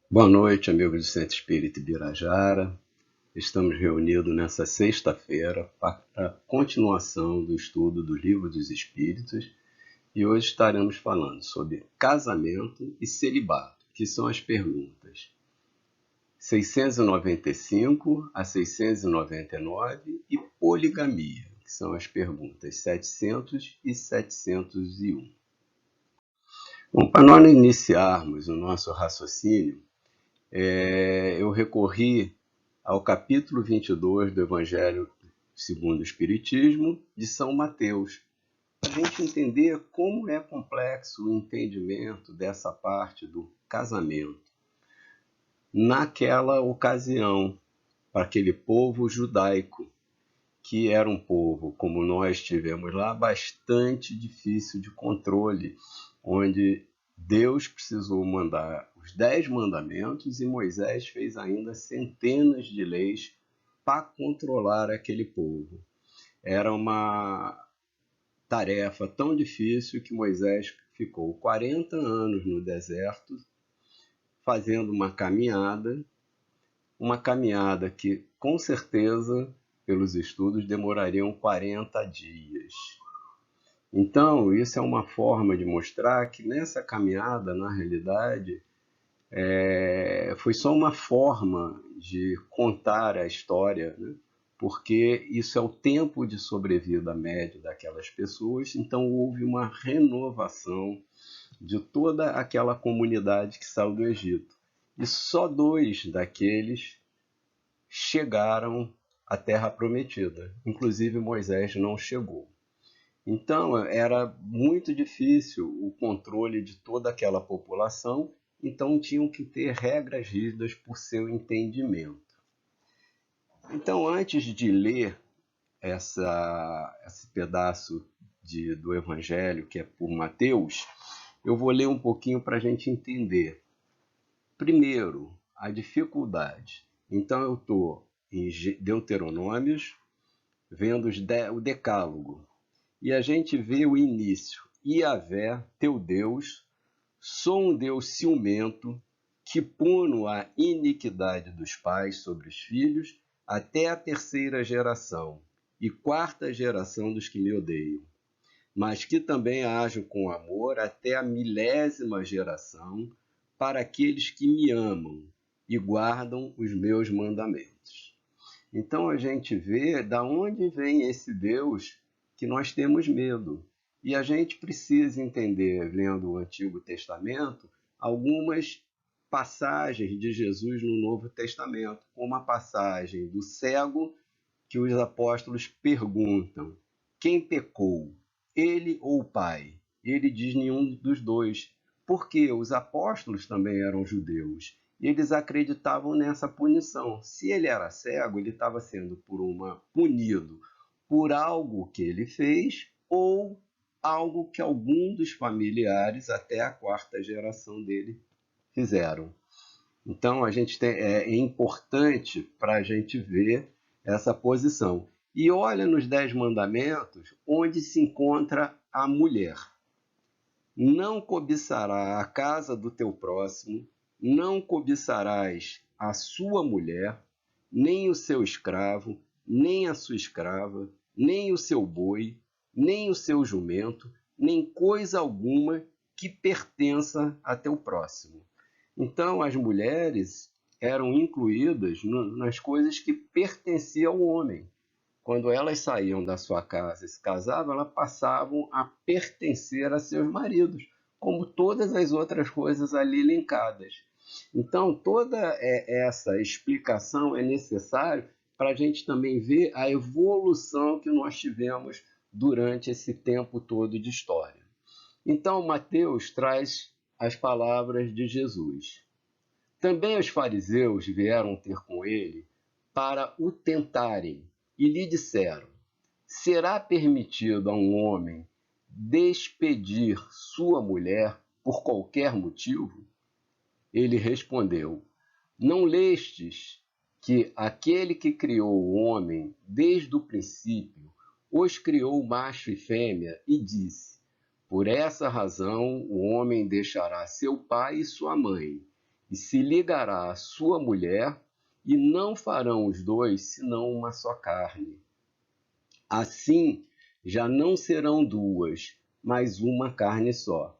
Boa noite, amigos do Centro Espírita Ibirajara. Estamos reunidos nessa sexta-feira para a continuação do estudo do Livro dos Espíritos e hoje estaremos falando sobre casamento e celibato, que são as perguntas 695 a 699 e poligamia, que são as perguntas 700 e 701. Bom, para nós iniciarmos o nosso raciocínio, eu recorri ao capítulo 22 do Evangelho segundo o Espiritismo de São Mateus, para a gente entender como é complexo o entendimento dessa parte do casamento naquela ocasião, para aquele povo judaico, que era um povo, como nós tivemos lá, bastante difícil de controle, onde Deus precisou mandar os 10 mandamentos e Moisés fez ainda centenas de leis para controlar aquele povo. Era uma tarefa tão difícil que Moisés ficou 40 anos no deserto fazendo uma caminhada que com certeza, pelos estudos, demorariam 40 dias. Então, isso é uma forma de mostrar que nessa caminhada, na realidade, foi só uma forma de contar a história, né? Porque isso é o tempo de sobrevida médio daquelas pessoas, então houve uma renovação de toda aquela comunidade que saiu do Egito. E só 2 daqueles chegaram à Terra Prometida, inclusive Moisés não chegou. Então, era muito difícil o controle de toda aquela população, então tinham que ter regras rígidas por seu entendimento. Então, antes de ler esse pedaço do Evangelho, que é por Mateus, eu vou ler um pouquinho para a gente entender. Primeiro, a dificuldade. Então, eu estou em Deuteronômios, vendo o Decálogo. E a gente vê o início. Iavé, teu Deus, sou um Deus ciumento, que puno a iniquidade dos pais sobre os filhos até a 3ª geração e 4ª geração dos que me odeiam, mas que também ajo com amor até a 1000ª geração para aqueles que me amam e guardam os meus mandamentos. Então a gente vê da onde vem esse Deus que nós temos medo. E a gente precisa entender, lendo o Antigo Testamento, algumas passagens de Jesus no Novo Testamento, como a passagem do cego que os apóstolos perguntam: quem pecou, ele ou o pai? Ele diz: nenhum dos dois, porque os apóstolos também eram judeus. E eles acreditavam nessa punição. Se ele era cego, ele estava sendo punido por algo que ele fez ou algo que algum dos familiares, até a 4ª geração dele, fizeram. Então, é importante para a gente ver essa posição. E olha nos 10 mandamentos onde se encontra a mulher. Não cobiçará a casa do teu próximo, não cobiçarás a sua mulher, nem o seu escravo, nem a sua escrava, nem o seu boi, nem o seu jumento, nem coisa alguma que pertença a teu próximo. Então, as mulheres eram incluídas nas coisas que pertenciam ao homem. Quando elas saíam da sua casa e se casavam, elas passavam a pertencer a seus maridos, como todas as outras coisas ali elencadas. Então, toda essa explicação é necessária para a gente também ver a evolução que nós tivemos durante esse tempo todo de história. Então, Mateus traz as palavras de Jesus. Também os fariseus vieram ter com ele para o tentarem e lhe disseram: será permitido a um homem despedir sua mulher por qualquer motivo? Ele respondeu: não lestes que aquele que criou o homem desde o princípio os criou macho e fêmea e disse: por essa razão o homem deixará seu pai e sua mãe e se ligará à sua mulher, e não farão os dois senão uma só carne. Assim, já não serão duas, mas uma carne só.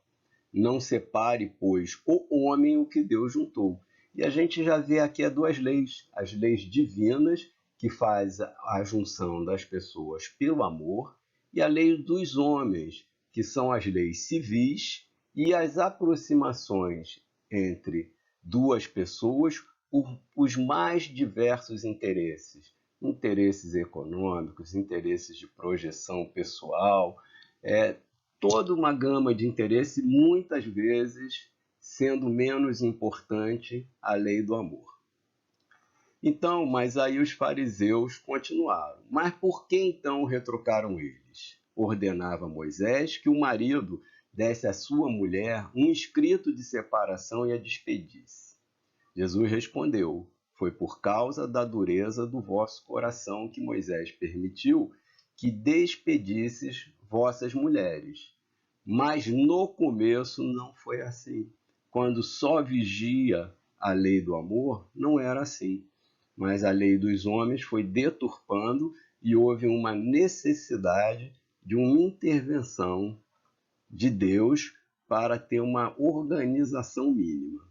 Não separe, pois, o homem o que Deus juntou. E a gente já vê aqui duas leis, as leis divinas, que faz a junção das pessoas pelo amor, e a lei dos homens, que são as leis civis e as aproximações entre duas pessoas por os mais diversos interesses. Interesses econômicos, interesses de projeção pessoal, toda uma gama de interesse, muitas vezes sendo menos importante a lei do amor. Então, mas aí os fariseus continuaram. Mas por que então retrocaram eles? Ordenava Moisés que o marido desse à sua mulher um escrito de separação e a despedisse. Jesus respondeu: foi por causa da dureza do vosso coração que Moisés permitiu que despedisses vossas mulheres. Mas no começo não foi assim. Quando só vigia a lei do amor, não era assim. Mas a lei dos homens foi deturpando e houve uma necessidade de uma intervenção de Deus para ter uma organização mínima.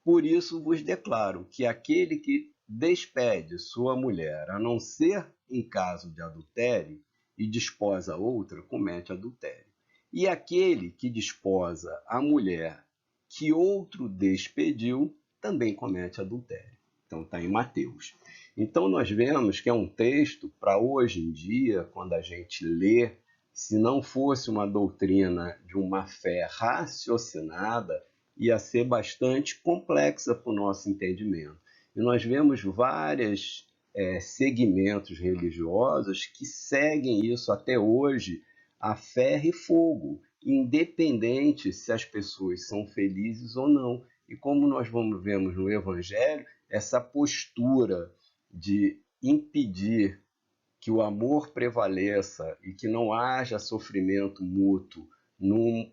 Por isso vos declaro que aquele que despede sua mulher, a não ser em caso de adultério, e desposa outra, comete adultério. E aquele que desposa a mulher que outro despediu, também comete adultério. Então está em Mateus. Então nós vemos que é um texto para hoje em dia, quando a gente lê, se não fosse uma doutrina de uma fé raciocinada, ia ser bastante complexa para o nosso entendimento. E nós vemos vários segmentos religiosos que seguem isso até hoje a ferro e fogo, independente se as pessoas são felizes ou não. E como nós vemos no Evangelho, essa postura de impedir que o amor prevaleça e que não haja sofrimento mútuo num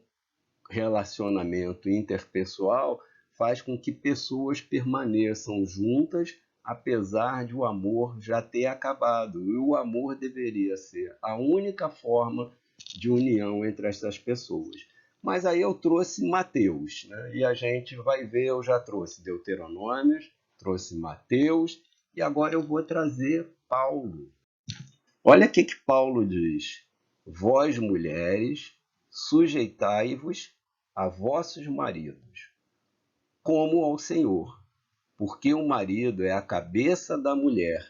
relacionamento interpessoal faz com que pessoas permaneçam juntas apesar de o amor já ter acabado. E o amor deveria ser a única forma de união entre essas pessoas. Mas aí eu trouxe Mateus, né? E a gente vai ver, eu já trouxe Deuteronômios, trouxe Mateus, e agora eu vou trazer Paulo. Olha o que Paulo diz: vós mulheres, sujeitai-vos a vossos maridos, como ao Senhor, porque o marido é a cabeça da mulher,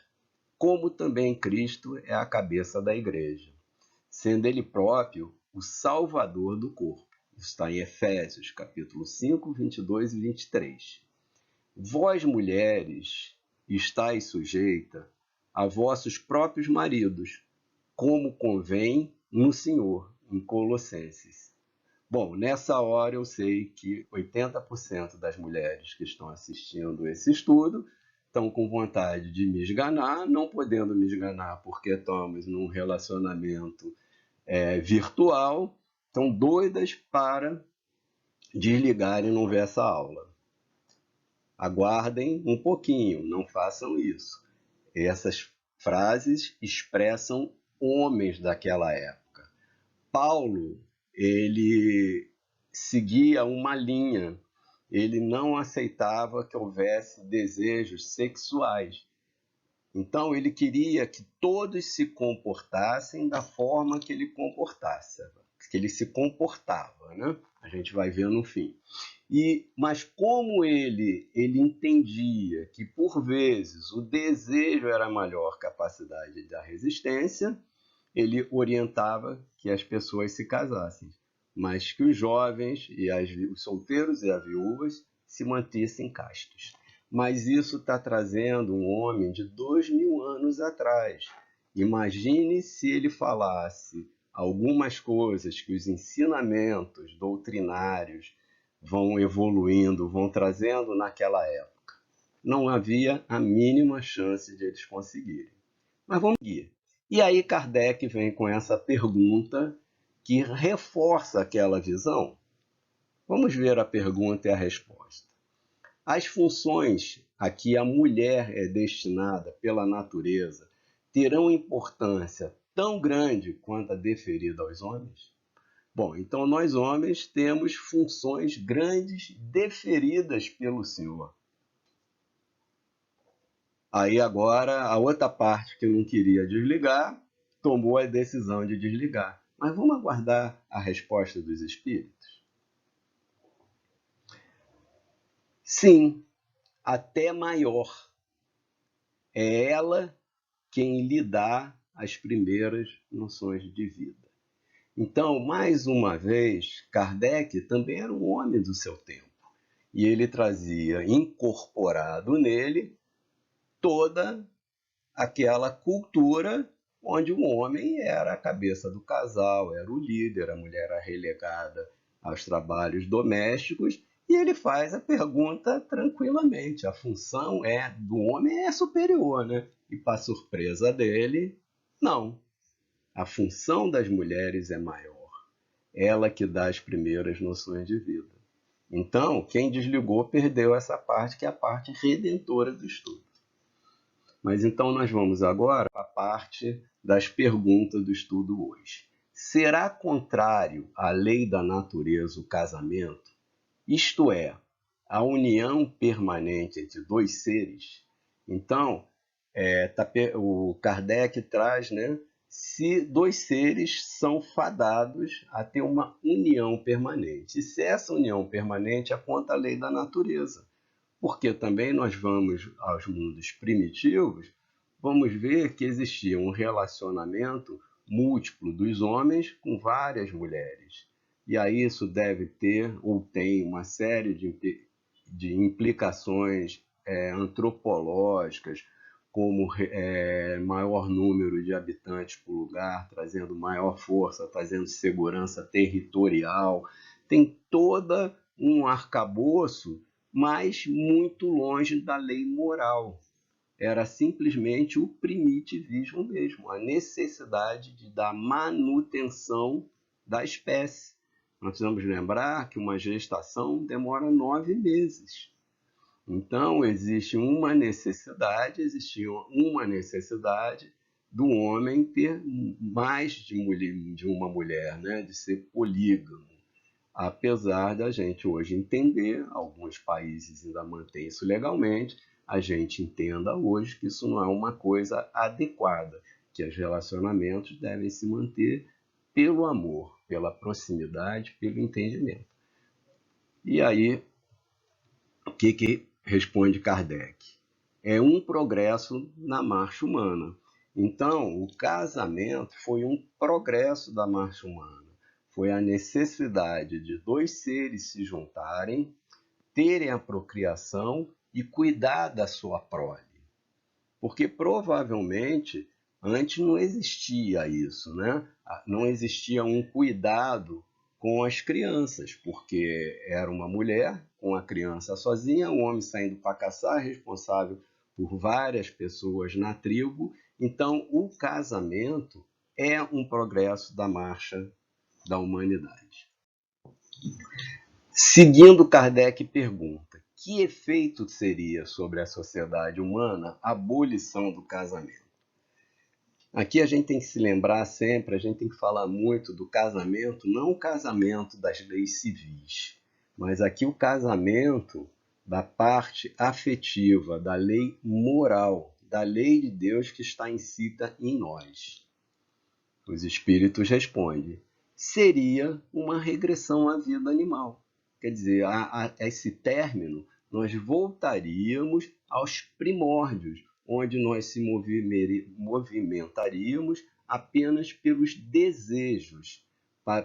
como também Cristo é a cabeça da igreja, sendo ele próprio o Salvador do corpo. Isso está em Efésios, capítulo 5, 22 e 23. Vós, mulheres, estáis sujeita a vossos próprios maridos, como convém no Senhor, em Colossenses. Bom, nessa hora eu sei que 80% das mulheres que estão assistindo esse estudo estão com vontade de me esganar, não podendo me esganar porque estamos num relacionamento virtual, estão doidas para desligar e não ver essa aula. Aguardem um pouquinho, não façam isso. Essas frases expressam homens daquela época. Paulo, ele seguia uma linha, ele não aceitava que houvesse desejos sexuais. Então ele queria que todos se comportassem da forma que ele se comportava, né? A gente vai ver no fim. Mas como ele entendia que por vezes o desejo era a maior capacidade da resistência, ele orientava que as pessoas se casassem, mas que os jovens, os solteiros e as viúvas se mantessem castos. Mas isso está trazendo um homem de 2000 anos atrás. Imagine se ele falasse algumas coisas que os ensinamentos doutrinários vão evoluindo, vão trazendo naquela época. Não havia a mínima chance de eles conseguirem. Mas vamos seguir. E aí Kardec vem com essa pergunta que reforça aquela visão. Vamos ver a pergunta e a resposta. As funções a que a mulher é destinada pela natureza terão importância tão grande quanto a deferida aos homens? Bom, então nós homens temos funções grandes deferidas pelo Senhor. Aí agora a outra parte que não queria desligar tomou a decisão de desligar. Mas vamos aguardar a resposta dos espíritos? Sim, até maior. É ela quem lhe dá as primeiras noções de vida. Então, mais uma vez, Kardec também era um homem do seu tempo. E ele trazia incorporado nele toda aquela cultura onde o homem era a cabeça do casal, era o líder, a mulher era relegada aos trabalhos domésticos, e ele faz a pergunta tranquilamente. A função do homem é superior, né? E para surpresa dele, não. A função das mulheres é maior. Ela que dá as primeiras noções de vida. Então, quem desligou perdeu essa parte, que é a parte redentora do estudo. Mas então nós vamos agora para a parte das perguntas do estudo hoje. Será contrário à lei da natureza o casamento? Isto é, a união permanente entre dois seres? Então, o Kardec traz, né, se dois seres são fadados a ter uma união permanente. E se essa união permanente é contra a lei da natureza? Porque também nós vamos aos mundos primitivos, vamos ver que existia um relacionamento múltiplo dos homens com várias mulheres. E aí isso deve ter ou tem uma série de implicações antropológicas, como maior número de habitantes por lugar, trazendo maior força, trazendo segurança territorial. Tem toda um arcabouço, mas muito longe da lei moral. Era simplesmente o primitivismo mesmo, a necessidade da manutenção da espécie. Nós precisamos lembrar que uma gestação demora 9 meses. Então, existia uma necessidade do homem ter mais de uma mulher, né? De ser polígamo. Apesar da gente hoje entender, alguns países ainda mantêm isso legalmente, a gente entenda hoje que isso não é uma coisa adequada, que os relacionamentos devem se manter pelo amor, pela proximidade, pelo entendimento. E aí, o que responde Kardec? É um progresso na marcha humana. Então, o casamento foi um progresso da marcha humana. Foi a necessidade de dois seres se juntarem, terem a procriação e cuidar da sua prole. Porque provavelmente antes não existia isso, né? Não existia um cuidado com as crianças, porque era uma mulher com a criança sozinha, o homem saindo para caçar, responsável por várias pessoas na tribo. Então, o casamento é um progresso da marcha da humanidade. Seguindo, Kardec pergunta: que efeito seria sobre a sociedade humana a abolição do casamento? Aqui a gente tem que se lembrar sempre, a gente tem que falar muito do casamento, não o casamento das leis civis, mas aqui o casamento da parte afetiva, da lei moral, da lei de Deus que está inscrita em nós. Os espíritos respondem: seria uma regressão à vida animal. Quer dizer, a esse término, nós voltaríamos aos primórdios, onde nós se movimentaríamos apenas pelos desejos,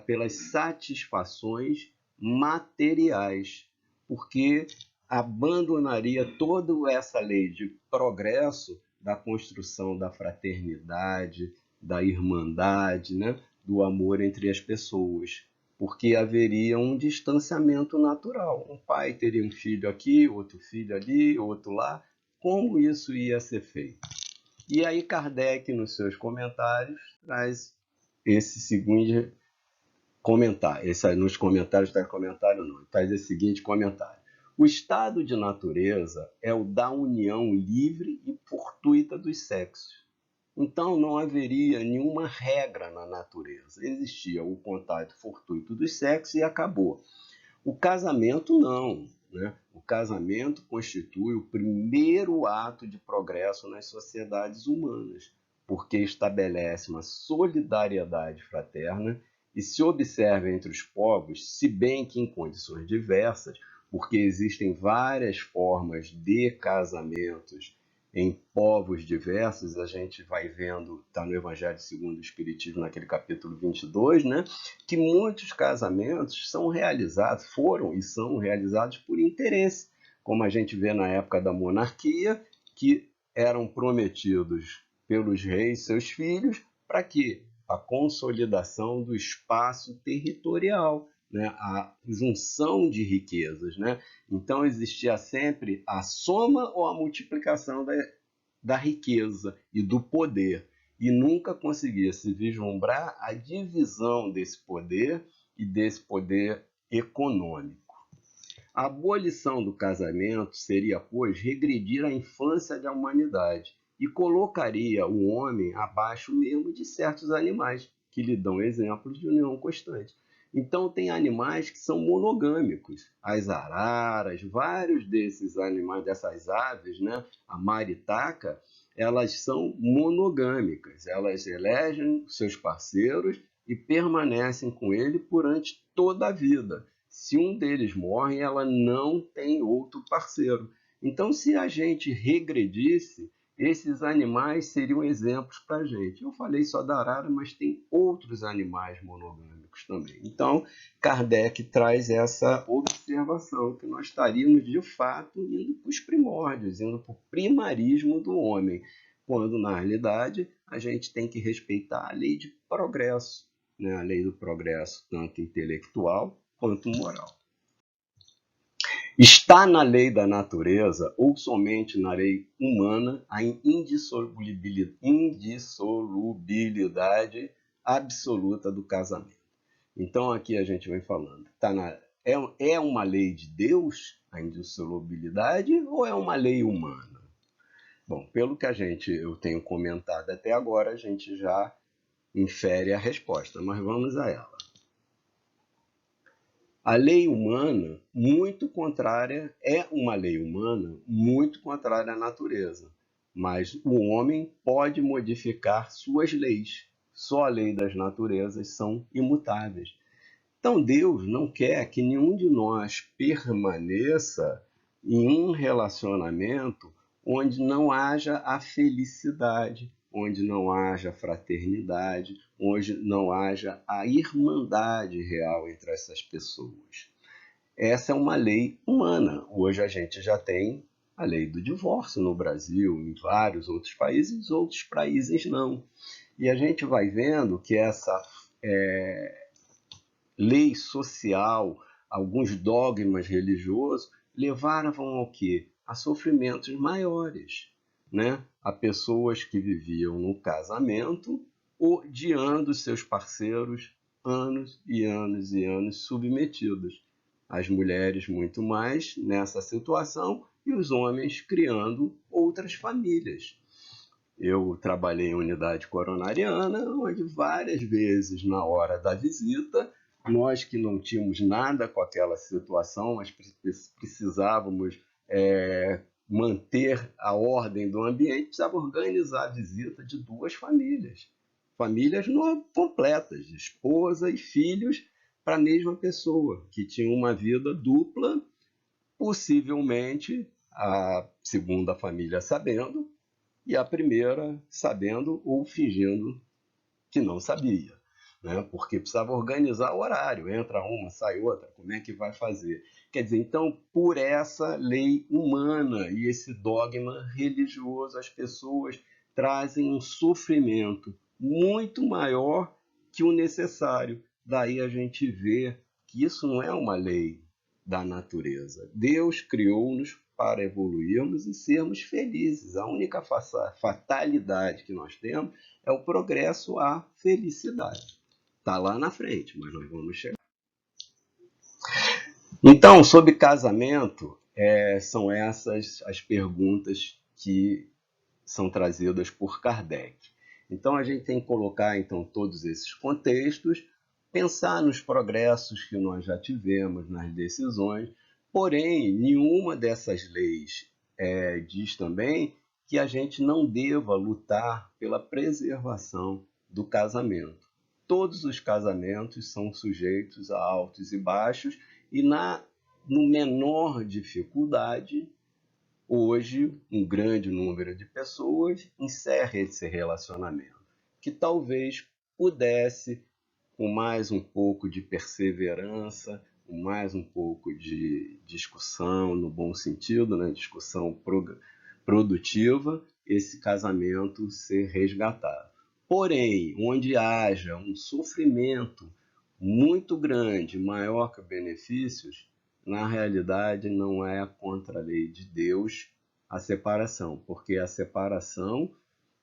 pelas satisfações materiais, porque abandonaria toda essa lei de progresso da construção da fraternidade, da irmandade, né? Do amor entre as pessoas, porque haveria um distanciamento natural. Um pai teria um filho aqui, outro filho ali, outro lá. Como isso ia ser feito? E aí Kardec, nos seus comentários, traz esse seguinte comentário. Nos comentários não está comentário não, traz esse seguinte comentário. O estado de natureza é o da união livre e fortuita dos sexos. Então não haveria nenhuma regra na natureza. Existia o contato fortuito dos sexos e acabou. O casamento não, né? O casamento constitui o primeiro ato de progresso nas sociedades humanas, porque estabelece uma solidariedade fraterna e se observa entre os povos, se bem que em condições diversas, porque existem várias formas de casamentos em povos diversos, a gente vai vendo, está no Evangelho segundo o Espiritismo, naquele capítulo 22, né, que muitos casamentos são realizados, foram e são realizados por interesse, como a gente vê na época da monarquia, que eram prometidos pelos reis, seus filhos, para quê? A consolidação do espaço territorial, né? A junção de riquezas, né? Então existia sempre a soma ou a multiplicação da riqueza e do poder, e nunca conseguia se vislumbrar a divisão desse poder e desse poder econômico. A abolição do casamento seria, pois, regredir a infância da humanidade e colocaria o homem abaixo mesmo de certos animais, que lhe dão exemplos de união constante. Então, tem animais que são monogâmicos. As araras, vários desses animais, dessas aves, né? A maritaca, elas são monogâmicas. Elas elegem seus parceiros e permanecem com ele durante toda a vida. Se um deles morre, ela não tem outro parceiro. Então, se a gente regredisse, esses animais seriam exemplos para a gente. Eu falei só da arara, mas tem outros animais monogâmicos também. Então, Kardec traz essa observação, que nós estaríamos, de fato, indo para os primórdios, indo para o primarismo do homem, quando, na realidade, a gente tem que respeitar a lei de progresso, né? A lei do progresso, tanto intelectual quanto moral. Está na lei da natureza ou somente na lei humana a indissolubilidade absoluta do casamento. Então aqui a gente vem falando, é uma lei de Deus a indissolubilidade ou é uma lei humana? Bom, pelo que eu tenho comentado até agora, a gente já infere a resposta, mas vamos a ela. A lei humana, muito contrária, é uma lei humana muito contrária à natureza, mas o homem pode modificar suas leis. Só a lei das naturezas são imutáveis. Então Deus não quer que nenhum de nós permaneça em um relacionamento onde não haja a felicidade, onde não haja fraternidade, onde não haja a irmandade real entre essas pessoas. Essa é uma lei humana. Hoje a gente já tem a lei do divórcio no Brasil, em vários outros países não. E a gente vai vendo que essa lei social, alguns dogmas religiosos, levaram ao quê? A sofrimentos maiores, né? A pessoas que viviam no casamento, odiando seus parceiros anos e anos e anos submetidos. As mulheres muito mais nessa situação e os homens criando outras famílias. Eu trabalhei em unidade coronariana, onde várias vezes na hora da visita, nós que não tínhamos nada com aquela situação, mas precisávamos manter a ordem do ambiente, precisava organizar a visita de duas famílias. Famílias completas, de esposa e filhos para a mesma pessoa, que tinha uma vida dupla, possivelmente a segunda família sabendo, e a primeira sabendo ou fingindo que não sabia, né? Porque precisava organizar o horário, entra uma, sai outra, como é que vai fazer? Quer dizer, então, por essa lei humana e esse dogma religioso, as pessoas trazem um sofrimento muito maior que o necessário. Daí a gente vê que isso não é uma lei da natureza. Deus criou-nos para evoluirmos e sermos felizes. A única fatalidade que nós temos é o progresso à felicidade. Está lá na frente, mas nós vamos chegar. Então, sobre casamento, são essas as perguntas que são trazidas por Kardec. Então a gente tem que colocar então todos esses contextos, pensar nos progressos que nós já tivemos nas decisões, porém nenhuma dessas leis diz também que a gente não deva lutar pela preservação do casamento. Todos os casamentos são sujeitos a altos e baixos e no menor dificuldade, hoje, um grande número de pessoas encerra esse relacionamento, que talvez pudesse, com mais um pouco de perseverança, com mais um pouco de discussão, no bom sentido, né? Discussão produtiva, esse casamento ser resgatado. Porém, onde haja um sofrimento muito grande, maior que benefícios, na realidade não é contra a lei de Deus a separação, porque a separação,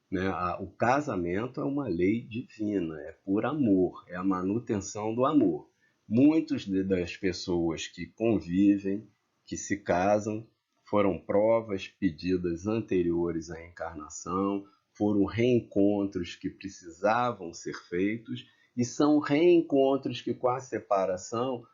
né, o casamento é uma lei divina, é por amor, é a manutenção do amor. Muitas das pessoas que convivem, que se casam, foram provas pedidas anteriores à encarnação, foram reencontros que precisavam ser feitos, e são reencontros que, com a separação,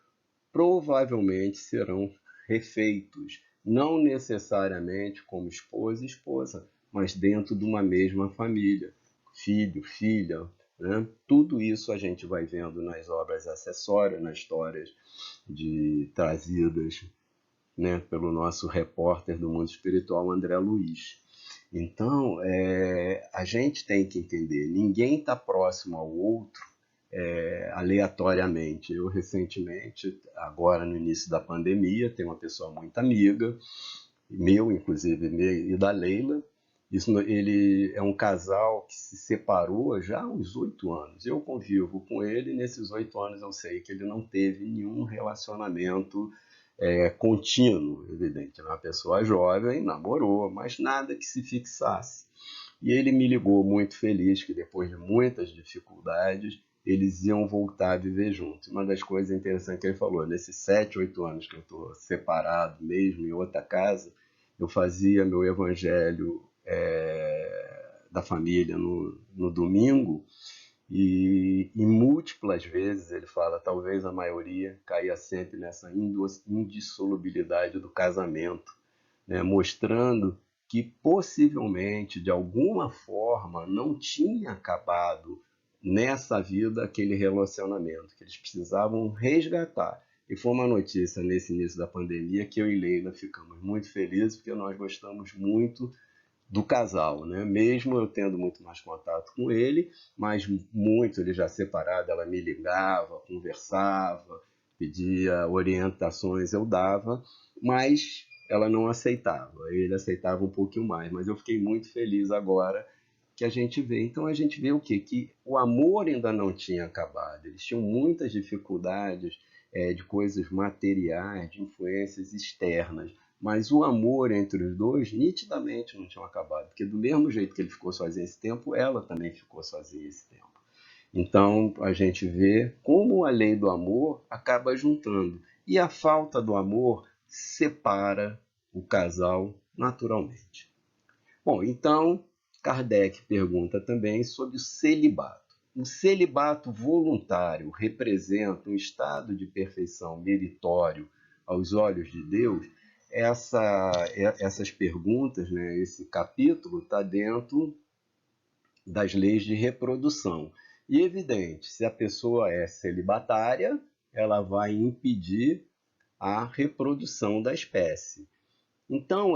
provavelmente serão refeitos, não necessariamente como esposa e esposa, mas dentro de uma mesma família, filho, filha, né? Tudo isso a gente vai vendo nas obras acessórias, nas histórias trazidas, né, pelo nosso repórter do mundo espiritual, André Luiz. Então, a gente tem que entender, ninguém está próximo ao outro aleatoriamente. Eu, recentemente, agora no início da pandemia, tenho uma pessoa muito amiga, meu, inclusive, e da Leila. Ele é um casal que se separou já há uns 8 anos. Eu convivo com ele, e nesses 8 anos eu sei que ele não teve nenhum relacionamento contínuo, evidente. Era uma pessoa jovem, namorou, mas nada que se fixasse. E ele me ligou muito feliz que depois de muitas dificuldades, eles iam voltar a viver juntos. Uma das coisas interessantes que ele falou, nesses 7, 8 anos que eu estou separado, mesmo em outra casa, eu fazia meu evangelho da família no domingo, e múltiplas vezes ele fala, talvez a maioria, caía sempre nessa indissolubilidade do casamento, né? Mostrando que possivelmente, de alguma forma, não tinha acabado nessa vida aquele relacionamento, que eles precisavam resgatar. E foi uma notícia nesse início da pandemia que eu e Leila ficamos muito felizes, porque nós gostamos muito do casal, né? Mesmo eu tendo muito mais contato com ele, mas muito ele já separado, ela me ligava, conversava, pedia orientações, eu dava, mas ela não aceitava, ele aceitava um pouquinho mais, mas eu fiquei muito feliz agora que a gente vê. Então a gente vê o quê? Que o amor ainda não tinha acabado, eles tinham muitas dificuldades de coisas materiais, de influências externas, mas o amor entre os dois nitidamente não tinha acabado, porque do mesmo jeito que ele ficou sozinho esse tempo, ela também ficou sozinha esse tempo. Então a gente vê como a lei do amor acaba juntando, e a falta do amor separa o casal naturalmente. Bom, então Kardec pergunta também sobre o celibato. O celibato voluntário representa um estado de perfeição meritório aos olhos de Deus? Essas perguntas, né, esse capítulo está dentro das leis de reprodução. E evidente, se a pessoa é celibatária, ela vai impedir a reprodução da espécie. Então,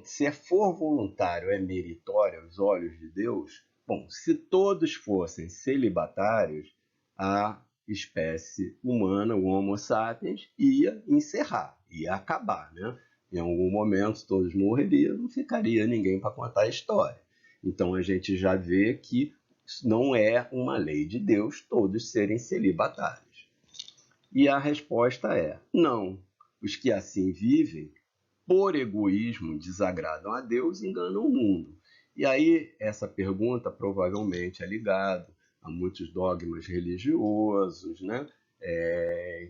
se for voluntário, é meritório aos olhos de Deus? Bom, se todos fossem celibatários, a espécie humana, o Homo sapiens, ia encerrar, ia acabar, né? Em algum momento todos morreriam, não ficaria ninguém para contar a história. Então a gente já vê que não é uma lei de Deus todos serem celibatários. E a resposta é não. Os que assim vivem, por egoísmo, desagradam a Deus e enganam o mundo. E aí, essa pergunta provavelmente é ligada a muitos dogmas religiosos, né?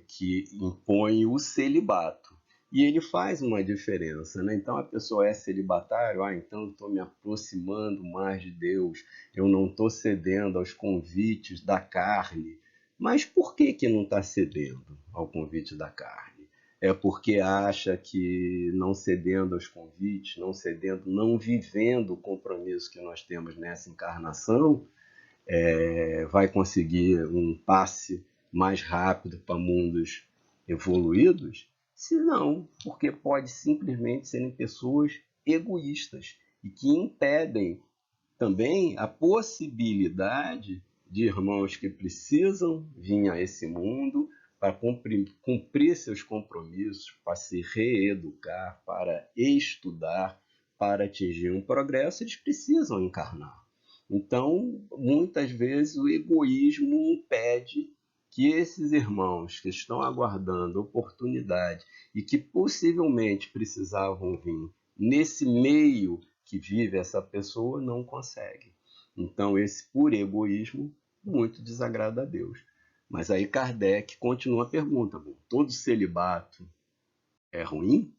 Que impõem o celibato. E ele faz uma diferença, né? Então a pessoa é celibatário, então eu estou me aproximando mais de Deus, eu não estou cedendo aos convites da carne. Mas por que que não está cedendo ao convite da carne? É porque acha que não cedendo aos convites, não cedendo, não vivendo o compromisso que nós temos nessa encarnação, vai conseguir um passe mais rápido para mundos evoluídos? Se não, porque pode simplesmente serem pessoas egoístas e que impedem também a possibilidade de irmãos que precisam vir a esse mundo para cumprir seus compromissos, para se reeducar, para estudar, para atingir um progresso, eles precisam encarnar. Então, muitas vezes, o egoísmo impede que esses irmãos que estão aguardando oportunidade e que possivelmente precisavam vir nesse meio que vive essa pessoa não consegue. Então, esse por egoísmo muito desagrada a Deus. Mas aí Kardec continua a pergunta: todo celibato é ruim?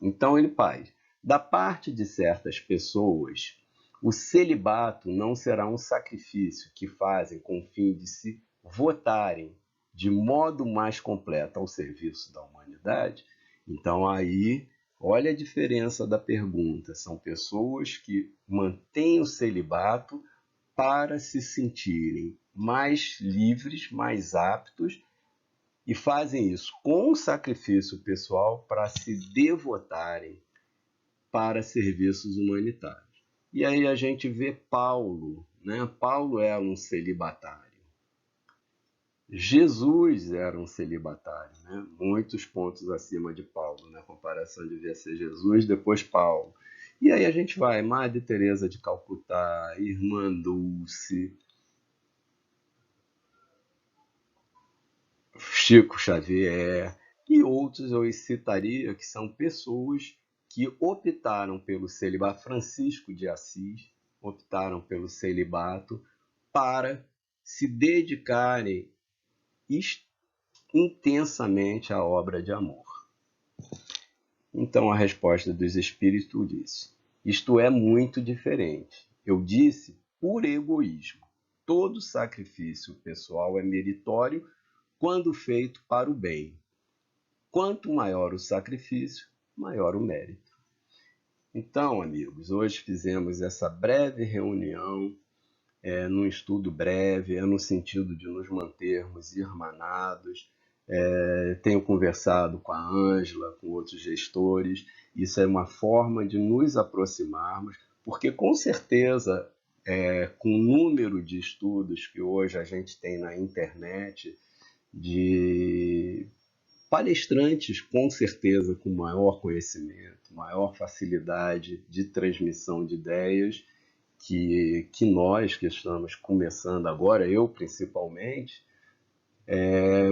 Então ele faz: da parte de certas pessoas, o celibato não será um sacrifício que fazem com o fim de se votarem de modo mais completo ao serviço da humanidade. Então aí, olha a diferença da pergunta. São pessoas que mantêm o celibato para se sentirem mais livres, mais aptos, e fazem isso com sacrifício pessoal para se devotarem para serviços humanitários. E aí a gente vê Paulo, né? Paulo era um celibatário. Jesus era um celibatário, né? Muitos pontos acima de Paulo, na comparação devia ser Jesus, depois Paulo. E aí a gente vai, Madre Teresa de Calcutá, Irmã Dulce, Chico Xavier e outros eu citaria que são pessoas que optaram pelo celibato, Francisco de Assis, optaram pelo celibato para se dedicarem intensamente à obra de amor. Então a resposta dos espíritos disse: isto é muito diferente. Eu disse por egoísmo. Todo sacrifício pessoal é meritório quando feito para o bem. Quanto maior o sacrifício, maior o mérito. Então, amigos, hoje fizemos essa breve reunião, num estudo breve, no sentido de nos mantermos irmanados. Tenho conversado com a Ângela, com outros gestores. Isso é uma forma de nos aproximarmos, porque com certeza, com o número de estudos que hoje a gente tem na internet, de palestrantes, com certeza, com maior conhecimento, maior facilidade de transmissão de ideias, que nós que estamos começando agora, eu principalmente,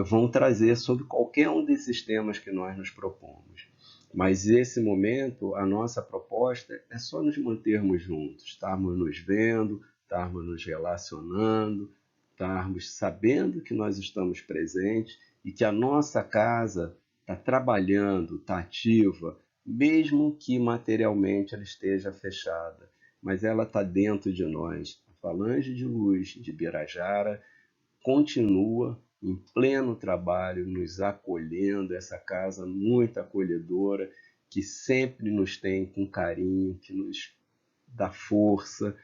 vão trazer sobre qualquer um desses temas que nós nos propomos. Mas nesse momento, a nossa proposta é só nos mantermos juntos, estarmos nos vendo, estarmos nos relacionando, estarmos sabendo que nós estamos presentes e que a nossa casa está trabalhando, está ativa, mesmo que materialmente ela esteja fechada, mas ela está dentro de nós. A Falange de Luz de Birajara continua em pleno trabalho, nos acolhendo, essa casa muito acolhedora, que sempre nos tem com carinho, que nos dá força,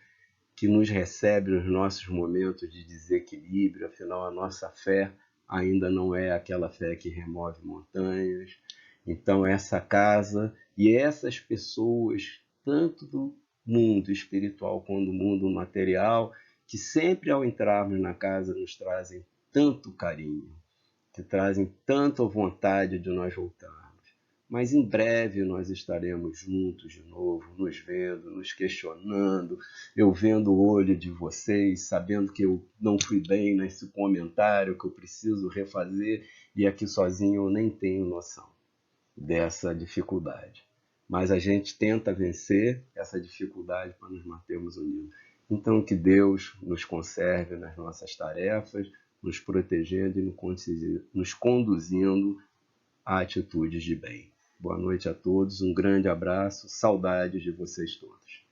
que nos recebe nos nossos momentos de desequilíbrio. Afinal, a nossa fé ainda não é aquela fé que remove montanhas. Então, essa casa e essas pessoas, tanto do mundo espiritual quanto do mundo material, que sempre ao entrarmos na casa nos trazem tanto carinho, que trazem tanta vontade de nós voltarmos. Mas em breve nós estaremos juntos de novo, nos vendo, nos questionando, eu vendo o olho de vocês, sabendo que eu não fui bem nesse comentário, que eu preciso refazer, e aqui sozinho eu nem tenho noção dessa dificuldade. Mas a gente tenta vencer essa dificuldade para nos mantermos unidos. Então que Deus nos conserve nas nossas tarefas, nos protegendo e nos conduzindo a atitudes de bem. Boa noite a todos, um grande abraço, saudades de vocês todos.